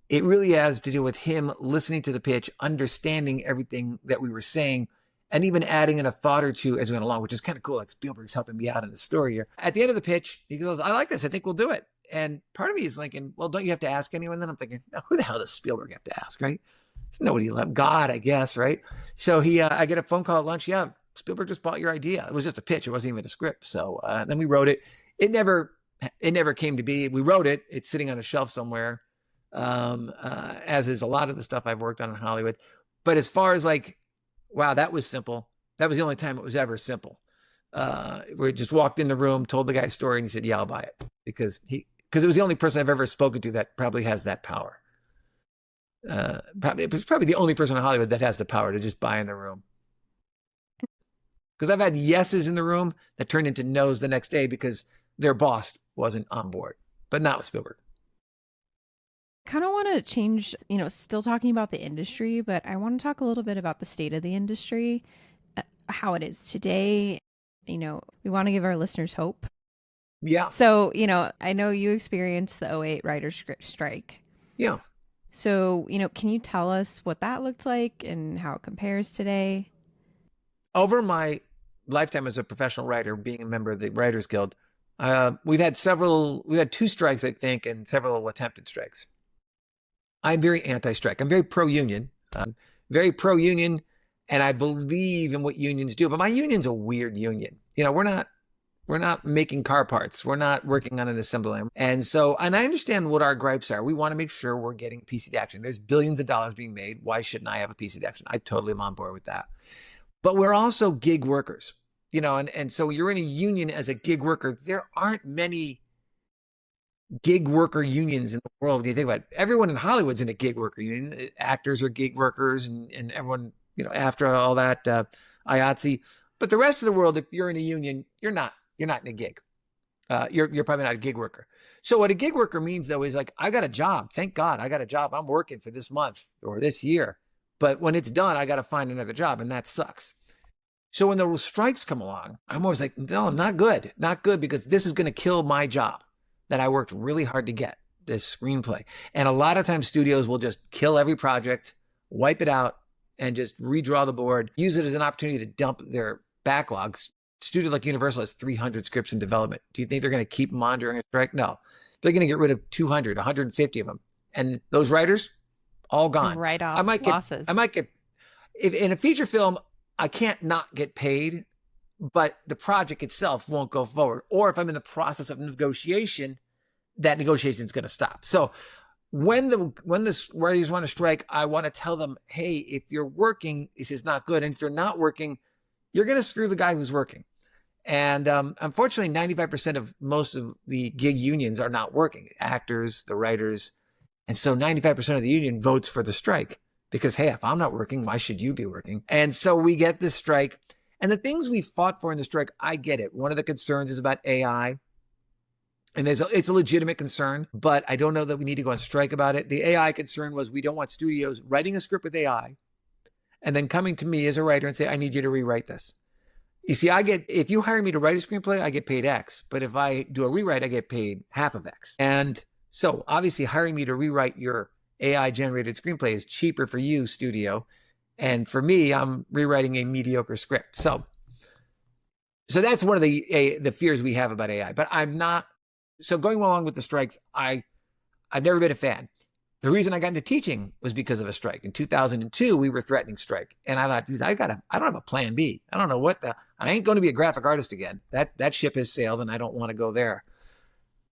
It really has to do with him listening to the pitch, understanding everything that we were saying, and even adding in a thought or two as we went along, which is kind of cool. Like Spielberg's helping me out in the story here. At the end of the pitch, he goes, I like this. I think we'll do it. And part of me is thinking, well, don't you have to ask anyone? Then I'm thinking, now, who the hell does Spielberg have to ask, right? There's nobody left. God, I guess, right? So I get a phone call at lunch. Yeah, Spielberg just bought your idea. It was just a pitch. It wasn't even a script. So then we wrote it. It never came to be. We wrote it. It's sitting on a shelf somewhere, as is a lot of the stuff I've worked on in Hollywood. But as far as like, wow, that was simple. That was the only time it was ever simple. We just walked in the room, told the guy a story, and he said, yeah, I'll buy it. Because it was the only person I've ever spoken to that probably has that power. It's probably the only person in Hollywood that has the power to just buy in the room. Because I've had yeses in the room that turned into nos the next day because their boss wasn't on board, but not with Spielberg. Kind of want to change, still talking about the industry, but I want to talk a little bit about the state of the industry, how it is today. We want to give our listeners hope. Yeah. So, I know you experienced the '08 writers' strike. Yeah. So, can you tell us what that looked like and how it compares today? Over my lifetime as a professional writer, being a member of the Writers Guild, we've had 2 strikes, I think, and several attempted strikes. I'm very anti-strike. I'm very pro-union. And I believe in what unions do. But my union's a weird union. We're not making car parts. We're not working on an assembly line. And I understand what our gripes are. We want to make sure we're getting a piece of the action. There's billions of dollars being made. Why shouldn't I have a piece of the action? I totally am on board with that. But we're also gig workers, and so you're in a union as a gig worker. There aren't many gig worker unions in the world. When you think about it, everyone in Hollywood's in a gig worker union. Actors are gig workers and everyone, after all that, IATSE. But the rest of the world, if you're in a union, you're not in a gig. You're probably not a gig worker. So what a gig worker means though is like, I got a job. Thank God I got a job. I'm working for this month or this year. But when it's done, I got to find another job, and that sucks. So when the strikes come along, I'm always like, no, not good, because this is going to kill my job that I worked really hard to get, this screenplay. And a lot of times studios will just kill every project, wipe it out, and just redraw the board, use it as an opportunity to dump their backlogs. Studio like Universal has 300 scripts in development. Do you think they're going to keep them on during a strike? No. They're going to get rid of 200, 150 of them. And those writers, all gone. Right off losses. I might get, if in a feature film, I can't not get paid, but the project itself won't go forward. Or if I'm in the process of negotiation, that negotiation is going to stop. So when the writers want to strike, I want to tell them, hey, if you're working, this is not good. And if you're not working, you're going to screw the guy who's working. And unfortunately, 95% of most of the gig unions are not working. Actors, the writers. And so 95% of the union votes for the strike because, hey, if I'm not working, why should you be working? And so we get this strike. And the things we fought for in the strike, I get it. One of the concerns is about AI. And it's a legitimate concern, but I don't know that we need to go on strike about it. The AI concern was we don't want studios writing a script with AI and then coming to me as a writer and say, I need you to rewrite this. You see, if you hire me to write a screenplay, I get paid X. But if I do a rewrite, I get paid half of X. And so obviously hiring me to rewrite your AI generated screenplay is cheaper for you, studio. And for me, I'm rewriting a mediocre script. So that's one of the fears we have about AI. But I'm not. So going along with the strikes, I've never been a fan. The reason I got into teaching was because of a strike. In 2002, we were threatening strike. And I thought, geez, I don't have a plan B. I don't know I ain't going to be a graphic artist again. That ship has sailed and I don't want to go there.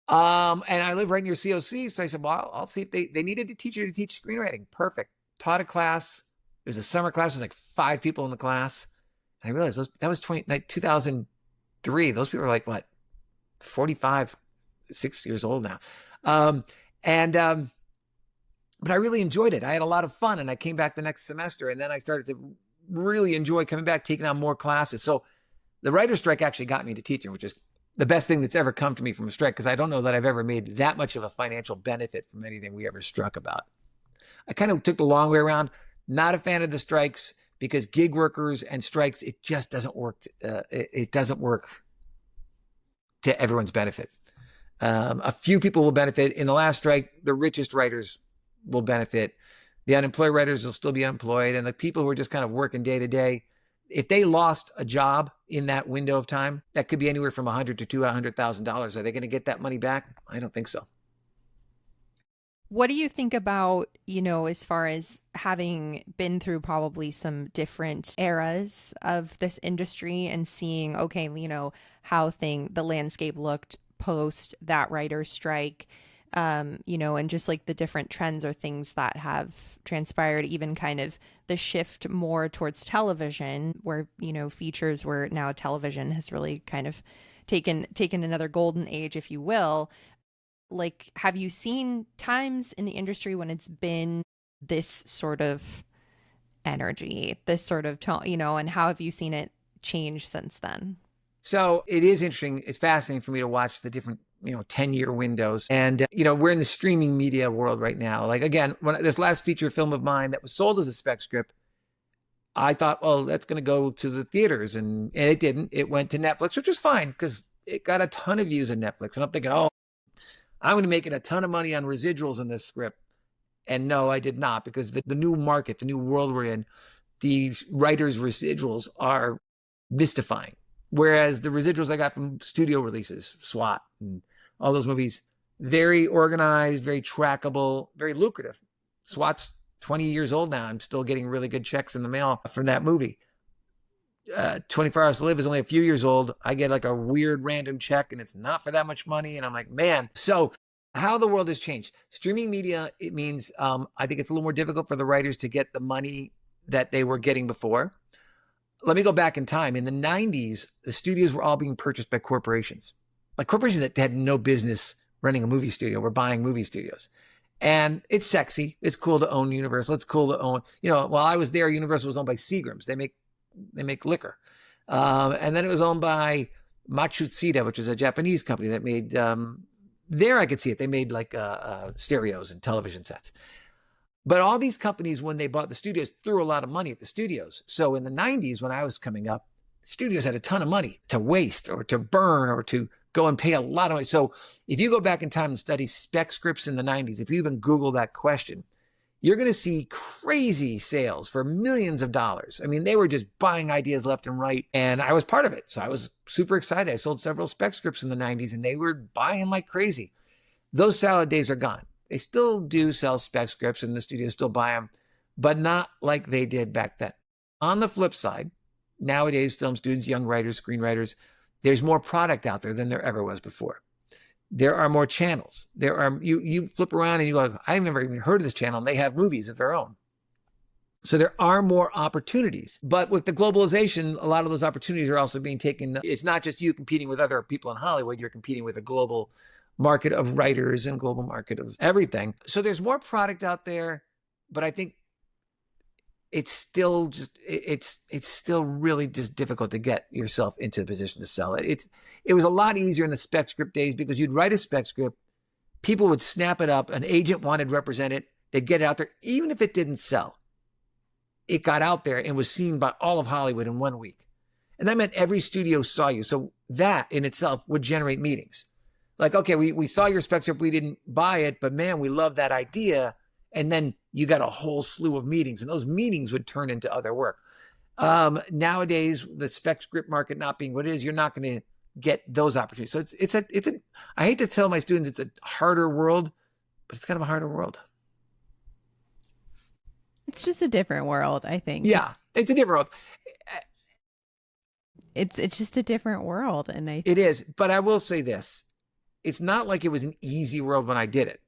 And I live right near COC. So I said, well, I'll see if they needed a teacher to teach screenwriting. Perfect. Taught a class. It was a summer class. There was like 5 people in the class. And I realized that was 2003. Those people were like, what, 45, 6 years old now. But I really enjoyed it. I had a lot of fun and I came back the next semester and then I started to really enjoy coming back, taking on more classes. So the writer's strike actually got me to teaching, which is the best thing that's ever come to me from a strike because I don't know that I've ever made that much of a financial benefit from anything we ever struck about. I kind of took the long way around, not a fan of the strikes because gig workers and strikes, it just doesn't work. It doesn't work to everyone's benefit. A few people will benefit. In the last strike, the richest writers will benefit. The unemployed writers will still be unemployed. And the people who are just kind of working day to day, if they lost a job in that window of time, that could be anywhere from $100,000 to $200,000. Are they going to get that money back? I don't think so. What do you think about, as far as having been through probably some different eras of this industry and seeing, okay, how the landscape looked post that writer's strike, and just like the different trends or things that have transpired, even kind of the shift more towards television where, features where now television has really kind of taken another golden age, if you will. Like, have you seen times in the industry when it's been this sort of energy, this sort of tone, and how have you seen it change since then? So it is interesting. It's fascinating for me to watch the different, 10-year windows. And, we're in the streaming media world right now. Like, again, when this last feature film of mine that was sold as a spec script, I thought, well, that's going to go to the theaters. And it didn't. It went to Netflix, which was fine because it got a ton of views on Netflix. And I'm thinking, oh, I'm going to make a ton of money on residuals in this script. And no, I did not, because the new market, the new world we're in, the writers' residuals are mystifying. Whereas the residuals I got from studio releases, SWAT and all those movies, very organized, very trackable, very lucrative. SWAT's 20 years old now. I'm still getting really good checks in the mail from that movie. 24 Hours to Live is only a few years old. I get like a weird random check and it's not for that much money. And I'm like, man. So how the world has changed. Streaming media, it means I think it's a little more difficult for the writers to get the money that they were getting before. Let me go back in time. In the 90s, the studios were all being purchased by corporations. Like corporations that had no business running a movie studio were buying movie studios. And it's sexy. It's cool to own Universal. It's cool to own, while I was there, Universal was owned by Seagram's. They make liquor. And then it was owned by Matsushita, which is a Japanese company that made, there I could see it. They made like stereos and television sets. But all these companies, when they bought the studios, threw a lot of money at the studios. So in the 90s, when I was coming up, studios had a ton of money to waste or to burn or to go and pay a lot of money. So if you go back in time and study spec scripts in the 90s, if you even Google that question, you're going to see crazy sales for millions of dollars. I mean, they were just buying ideas left and right. And I was part of it. So I was super excited. I sold several spec scripts in the 90s and they were buying like crazy. Those salad days are gone. They still do sell spec scripts and the studios still buy them, but not like they did back then. On the flip side, nowadays, film students, young writers, screenwriters, there's more product out there than there ever was before. There are more channels. There are, you flip around and you go, I've never even heard of this channel, and they have movies of their own. So there are more opportunities. But with the globalization, a lot of those opportunities are also being taken. It's not just you competing with other people in Hollywood. You're competing with a global market of writers and global market of everything. So there's more product out there, but I think it's still really just difficult to get yourself into the position to sell it. It was a lot easier in the spec script days because you'd write a spec script, people would snap it up, an agent wanted to represent it, they'd get it out there, even if it didn't sell. It got out there and was seen by all of Hollywood in 1 week. And that meant every studio saw you. So that in itself would generate meetings. Like, okay, we saw your spec script, we didn't buy it, but man, we love that idea. And then you got a whole slew of meetings, and those meetings would turn into other work. Nowadays, the spec script market not being what it is, you're not going to get those opportunities. So it's a, I hate to tell my students it's a harder world, but it's kind of a harder world. It's just a different world, I think. Yeah, it's a different world. It's just a different world. And it is. But I will say this. It's not like it was an easy world when I did it.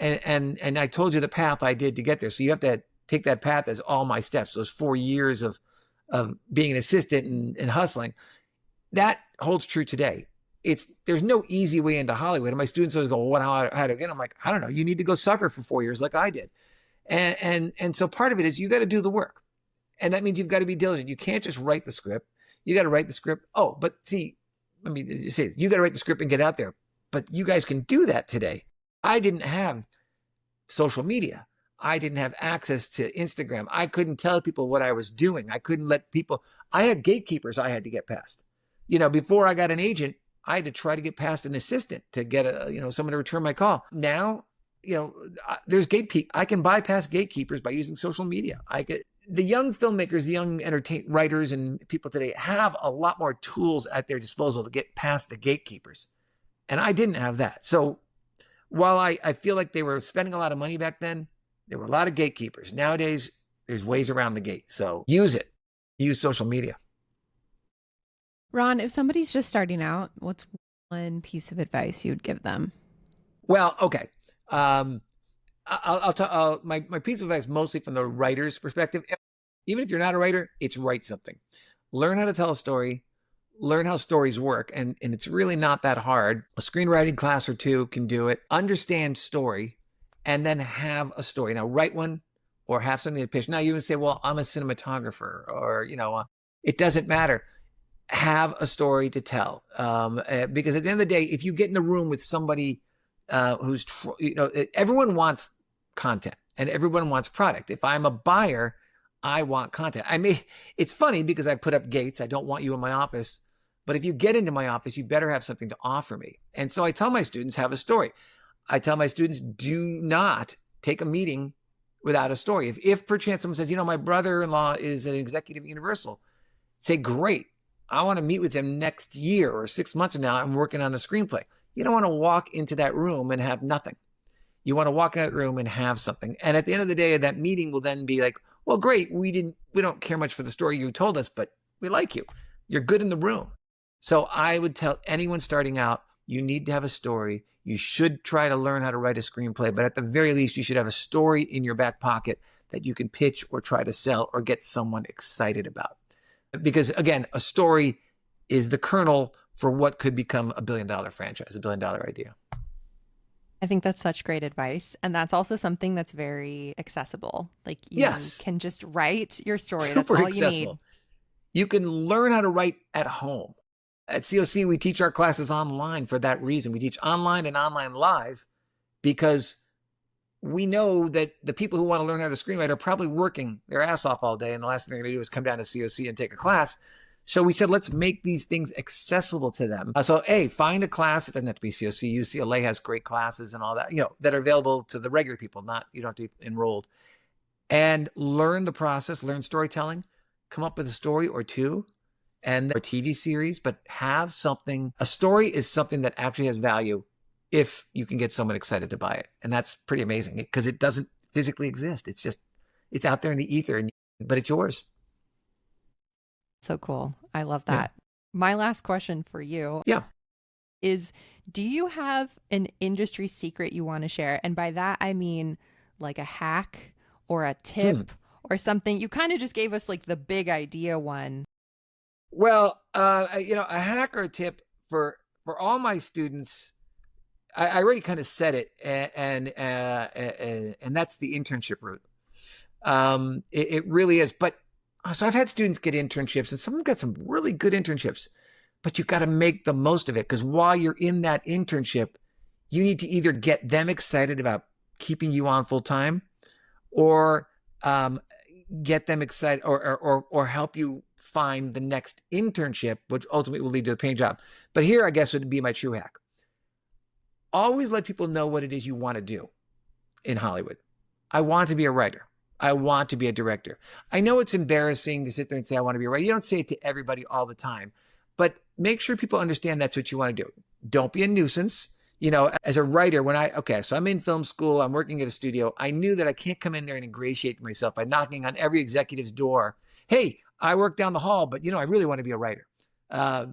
And I told you the path I did to get there. So you have to take that path as all my steps, those 4 years of being an assistant and hustling. That holds true today. There's no easy way into Hollywood. And my students always go, how to get? I'm like, I don't know. You need to go suffer for 4 years like I did. And so part of it is you got to do the work. And that means you've got to be diligent. You can't just write the script. You got to write the script. Oh, but see, let me say this. You got to write the script and get out there. But you guys can do that today. I didn't have social media. I didn't have access to Instagram. I couldn't tell people what I was doing. I couldn't let people, I had gatekeepers I had to get past. Before I got an agent, I had to try to get past an assistant to get someone to return my call. Now, there's gatekeep. I can bypass gatekeepers by using social media. The young filmmakers, the young writers and people today have a lot more tools at their disposal to get past the gatekeepers. And I didn't have that. So while I feel like they were spending a lot of money back then, there were a lot of gatekeepers. Nowadays, there's ways around the gate. So use it. Use social media. Ron, if somebody's just starting out, what's one piece of advice you would give them? Well, okay. I'll talk. My piece of advice mostly from the writer's perspective. Even if you're not a writer, it's write something. Learn how to tell a story. Learn how stories work, and it's really not that hard. A screenwriting class or two can do it. Understand story, and then have a story. Now, write one or have something to pitch. Now, you would say, well, I'm a cinematographer, or, it doesn't matter. Have a story to tell. Because at the end of the day, if you get in the room with somebody who's, everyone wants content and everyone wants product. If I'm a buyer, I want content. It's funny because I put up gates. I don't want you in my office. But if you get into my office, you better have something to offer me. And so I tell my students, have a story. I tell my students, do not take a meeting without a story. If perchance someone says, my brother-in-law is an executive at Universal, say, great. I want to meet with him next year or 6 months from now. I'm working on a screenplay. You don't want to walk into that room and have nothing. You want to walk in that room and have something. And at the end of the day, that meeting will then be like, well, great. We don't care much for the story you told us, but we like you. You're good in the room. So I would tell anyone starting out, you need to have a story. You should try to learn how to write a screenplay, but at the very least, you should have a story in your back pocket that you can pitch or try to sell or get someone excited about. Because again, a story is the kernel for what could become a $1 billion franchise, a $1 billion idea. I think that's such great advice. And that's also something that's very accessible. Like you can just write your story. That's all you need. You can learn how to write at home. At COC, we teach our classes online for that reason. We teach online and online live because we know that the people who want to learn how to screenwrite are probably working their ass off all day. And the last thing they're going to do is come down to COC and take a class. So we said, let's make these things accessible to them. Find a class. It doesn't have to be COC. UCLA has great classes and all that, that are available to the regular people, you don't have to be enrolled. And learn the process, learn storytelling, come up with a story or two and a TV series, but have something. A story is something that actually has value if you can get someone excited to buy it. And that's pretty amazing because it doesn't physically exist. It's out there in the ether, but it's yours. So cool. I love that. Yeah. My last question for you is, do you have an industry secret you want to share? And by that, I mean like a hack or a tip or something. You kind of just gave us like the big idea one. Well, a hack or a tip for all my students, I already kind of said it, and that's the internship route. It really is. But so I've had students get internships, and some of them got some really good internships, but you got to make the most of it because while you're in that internship, you need to either get them excited about keeping you on full time, or get them excited, or help you find the next internship, which ultimately will lead to a paying job. But here, I guess, would be my true hack. Always let people know what it is you want to do in Hollywood. I want to be a writer. I want to be a director. I know it's embarrassing to sit there and say, I want to be a writer. You don't say it to everybody all the time, but make sure people understand that's what you want to do. Don't be a nuisance. As a writer, so I'm in film school, I'm working at a studio. I knew that I can't come in there and ingratiate myself by knocking on every executive's door. Hey, I work down the hall, but I really want to be a writer. I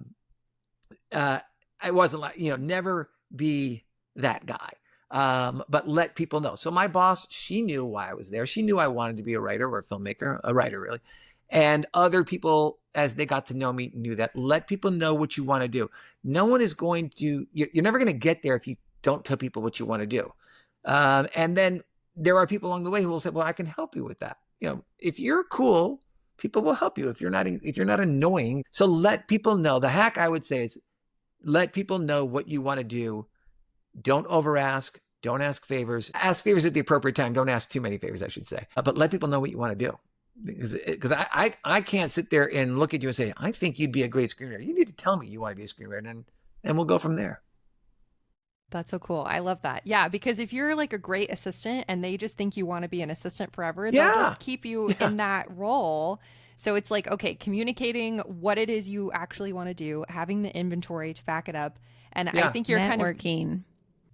wasn't like, never be that guy. But let people know. So my boss, she knew why I was there. She knew I wanted to be a writer or a filmmaker, a writer really. And other people, as they got to know me, knew that. Let people know what you want to do. No one is going to, you're never going to get there if you don't tell people what you want to do. And then there are people along the way who will say, well, I can help you with that. If you're cool, people will help you if you're not annoying. So let people know. The hack I would say is let people know what you want to do. Don't over ask. Don't ask favors. Ask favors at the appropriate time. Don't ask too many favors, I should say. But let people know what you want to do. Because I can't sit there and look at you and say, I think you'd be a great screenwriter. You need to tell me you want to be a screenwriter, and we'll go from there. That's so cool. I love that. Yeah, because if you're like a great assistant and they just think you want to be an assistant forever, they'll just keep you in that role. So it's like, okay, communicating what it is you actually want to do, having the inventory to back it up. And I think you're networking.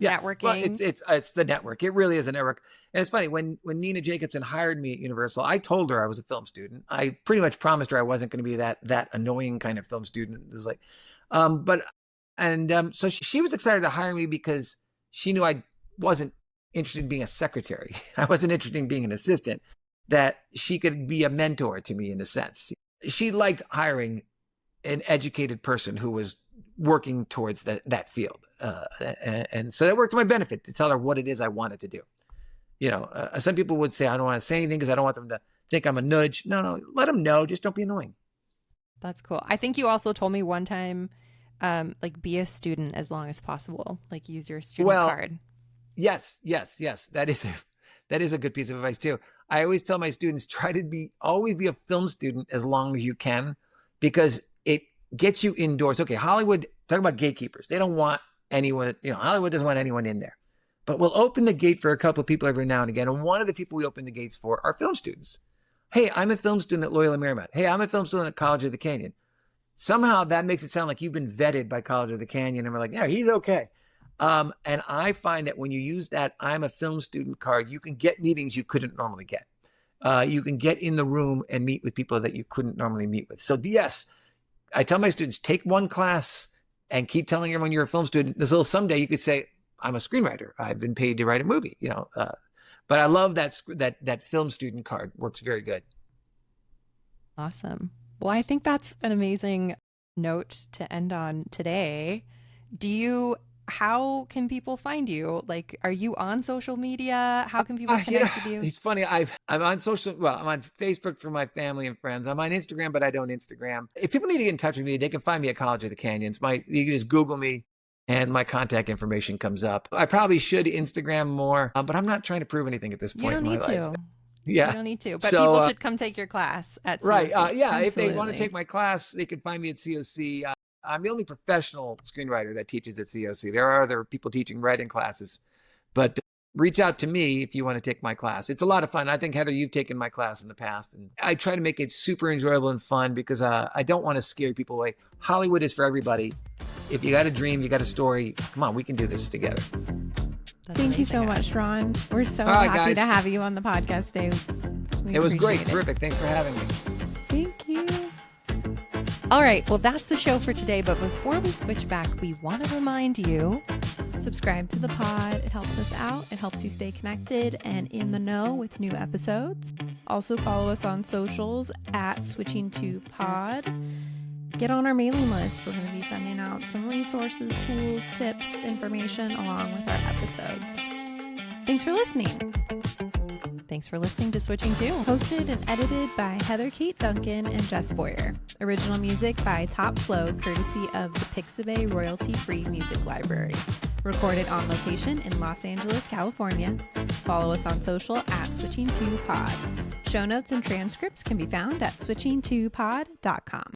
Yes. Networking. Well, it's the network. It really is a network. And it's funny, when Nina Jacobson hired me at Universal, I told her I was a film student. I pretty much promised her I wasn't going to be that annoying kind of film student. It was like, so she was excited to hire me because she knew I wasn't interested in being a secretary. I wasn't interested in being an assistant, that she could be a mentor to me in a sense. She liked hiring an educated person who was working towards that field. And so that worked to my benefit to tell her what it is I wanted to do. Some people would say, I don't want to say anything because I don't want them to think I'm a nudge. No, let them know. Just don't be annoying. That's cool. I think you also told me one time, like, be a student as long as possible. Like, use your student card. Yes. That is a good piece of advice too. I always tell my students, try to always be a film student as long as you can, because it gets you indoors. Okay, Hollywood, talk about gatekeepers. They don't want anyone, Hollywood doesn't want anyone in there. But we'll open the gate for a couple of people every now and again. And one of the people we open the gates for are film students. Hey, I'm a film student at Loyola Marymount. Hey, I'm a film student at College of the Canyon. Somehow that makes it sound like you've been vetted by College of the Canyon. And we're like, yeah, he's okay. And I find that when you use that I'm a film student card, you can get meetings you couldn't normally get. You can get in the room and meet with people that you couldn't normally meet with. So yes, I tell my students, take one class and keep telling everyone you're a film student. Until someday you could say, I'm a screenwriter. I've been paid to write a movie, but I love that film student card. Works very good. Awesome. Well, I think that's an amazing note to end on today. How can people find you? Like, are you on social media? How can people connect with you? It's funny. I'm on I'm on Facebook for my family and friends. I'm on Instagram, but I don't Instagram. If people need to get in touch with me, they can find me at College of the Canyons. You can just Google me and my contact information comes up. I probably should Instagram more, but I'm not trying to prove anything at this point in my life. You don't need to. Yeah. You don't need to. But people should come take your class at COC. Right. If they want to take my class, they can find me at COC. I'm the only professional screenwriter that teaches at COC. There are other people teaching writing classes, but reach out to me if you want to take my class. It's a lot of fun. I think, Heather, you've taken my class in the past, and I try to make it super enjoyable and fun because I don't want to scare people away. Hollywood is for everybody. If you got a dream, you got a story, come on, we can do this together. Thank you so much, Ron. We're so happy to have you on the podcast today. It was great. Terrific. Thanks for having me. Thank you. All right. Well, that's the show for today. But before we switch back, we want to remind you, subscribe to the pod. It helps us out. It helps you stay connected and in the know with new episodes. Also follow us on socials at Switching to Pod. Get on our mailing list. We're going to be sending out some resources, tools, tips, information along with our episodes. Thanks for listening. Thanks for listening to Switching To. Hosted and edited by Heather Kate Duncan and Jess Boyer. Original music by Top Flow, courtesy of the Pixabay royalty-free music library. Recorded on location in Los Angeles, California. Follow us on social at Switching To Pod. Show notes and transcripts can be found at switching2pod.com.